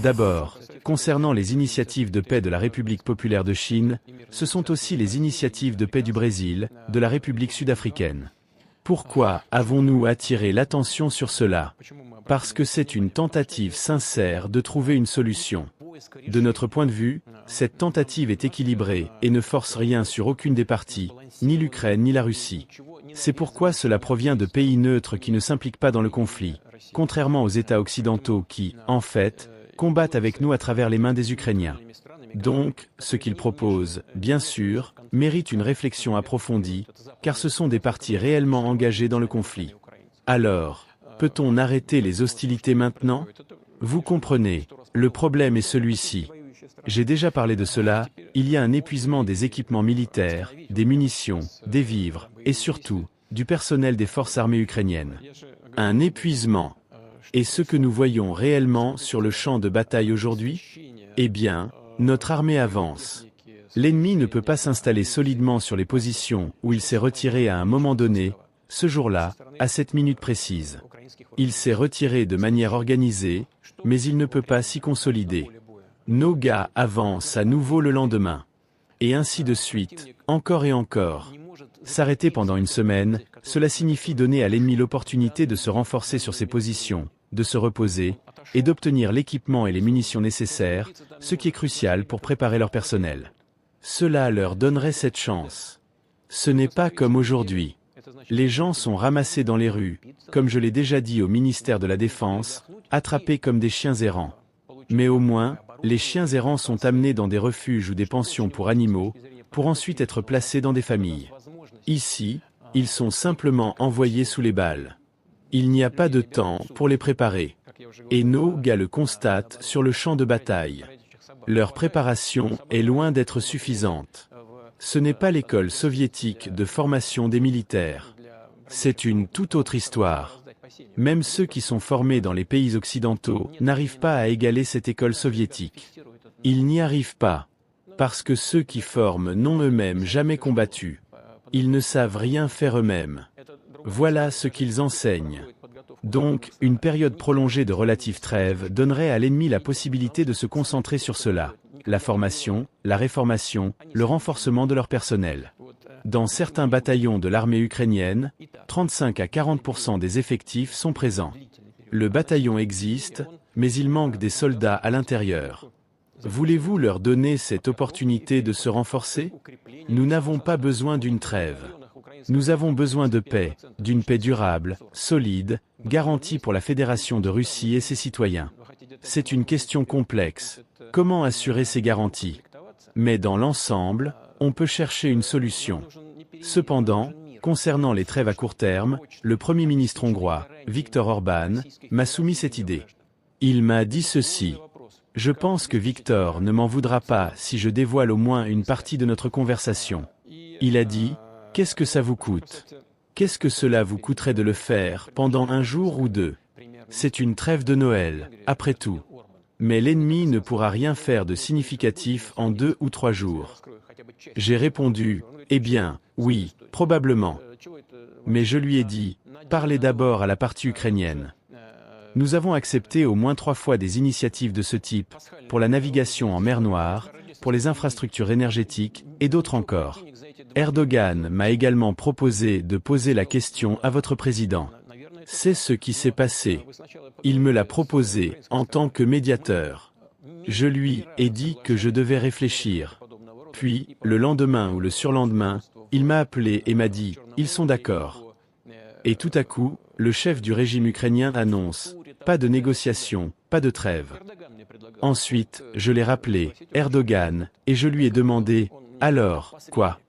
D'abord, concernant les initiatives de paix de la République populaire de Chine, ce sont aussi les initiatives de paix du Brésil, de la République sud-africaine. Pourquoi avons-nous attiré l'attention sur cela? Parce que c'est une tentative sincère de trouver une solution. De notre point de vue, cette tentative est équilibrée et ne force rien sur aucune des parties, ni l'Ukraine ni la Russie. C'est pourquoi cela provient de pays neutres qui ne s'impliquent pas dans le conflit, contrairement aux États occidentaux qui, en fait, combattent avec nous à travers les mains des Ukrainiens. Donc, ce qu'ils proposent, bien sûr, mérite une réflexion approfondie, car ce sont des parties réellement engagées dans le conflit. Alors, peut-on arrêter les hostilités maintenant? Vous comprenez, le problème est celui-ci. J'ai déjà parlé de cela, il y a un épuisement des équipements militaires, des munitions, des vivres, et surtout, du personnel des forces armées ukrainiennes. Un épuisement. Et ce que nous voyons réellement sur le champ de bataille aujourd'hui? Eh bien, notre armée avance. L'ennemi ne peut pas s'installer solidement sur les positions où il s'est retiré à un moment donné, ce jour-là, à cette minute précise. Il s'est retiré de manière organisée, mais il ne peut pas s'y consolider. Nos gars avancent à nouveau le lendemain. Et ainsi de suite, encore et encore. S'arrêter pendant une semaine, cela signifie donner à l'ennemi l'opportunité de se renforcer sur ses positions, de se reposer, et d'obtenir l'équipement et les munitions nécessaires, ce qui est crucial pour préparer leur personnel. Cela leur donnerait cette chance. Ce n'est pas comme aujourd'hui. Les gens sont ramassés dans les rues, comme je l'ai déjà dit au ministère de la Défense, attrapés comme des chiens errants. Mais au moins, les chiens errants sont amenés dans des refuges ou des pensions pour animaux, pour ensuite être placés dans des familles. Ici, ils sont simplement envoyés sous les balles. Il n'y a pas de temps pour les préparer. Et nos gars le constatent sur le champ de bataille. Leur préparation est loin d'être suffisante. Ce n'est pas l'école soviétique de formation des militaires. C'est une toute autre histoire. Même ceux qui sont formés dans les pays occidentaux n'arrivent pas à égaler cette école soviétique. Ils n'y arrivent pas. Parce que ceux qui forment n'ont eux-mêmes jamais combattu. Ils ne savent rien faire eux-mêmes. Voilà ce qu'ils enseignent. Donc, une période prolongée de relative trêve donnerait à l'ennemi la possibilité de se concentrer sur cela, la formation, la réformation, le renforcement de leur personnel. Dans certains bataillons de l'armée ukrainienne, 35 à 40% des effectifs sont présents. Le bataillon existe, mais il manque des soldats à l'intérieur. Voulez-vous leur donner cette opportunité de se renforcer? Nous n'avons pas besoin d'une trêve. Nous avons besoin de paix, d'une paix durable, solide, garantie pour la Fédération de Russie et ses citoyens. C'est une question complexe. Comment assurer ces garanties? Mais dans l'ensemble, on peut chercher une solution. Cependant, concernant les trêves à court terme, le Premier ministre hongrois, Viktor Orban, m'a soumis cette idée. Il m'a dit ceci. Je pense que Viktor ne m'en voudra pas si je dévoile au moins une partie de notre conversation. Il a dit, « Qu'est-ce que ça vous coûte? Qu'est-ce que cela vous coûterait de le faire pendant un jour ou deux? C'est une trêve de Noël, après tout. Mais l'ennemi ne pourra rien faire de significatif en 2 ou 3 jours. » J'ai répondu, « Eh bien, oui, probablement. » Mais je lui ai dit, « Parlez d'abord à la partie ukrainienne. » Nous avons accepté au moins 3 fois des initiatives de ce type, pour la navigation en mer Noire, pour les infrastructures énergétiques, et d'autres encore. Erdogan m'a également proposé de poser la question à votre président. C'est ce qui s'est passé. Il me l'a proposé en tant que médiateur. Je lui ai dit que je devais réfléchir. Puis, le lendemain ou le surlendemain, il m'a appelé et m'a dit « Ils sont d'accord ». Et tout à coup, le chef du régime ukrainien annonce « Pas de négociation, pas de trêve ». Ensuite, je l'ai rappelé, Erdogan, et je lui ai demandé « Alors, quoi ?»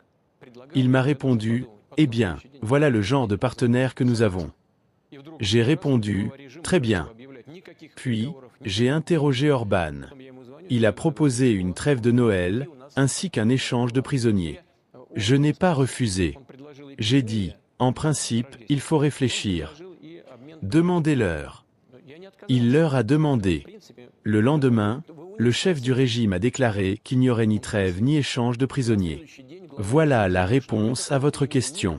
Il m'a répondu « Eh bien, voilà le genre de partenaire que nous avons. » J'ai répondu « Très bien ». Puis, j'ai interrogé Orban. Il a proposé une trêve de Noël, ainsi qu'un échange de prisonniers. Je n'ai pas refusé. J'ai dit « En principe, il faut réfléchir. Demandez-leur. » Il leur a demandé. Le lendemain, le chef du régime a déclaré qu'il n'y aurait ni trêve ni échange de prisonniers. Voilà la réponse à votre question.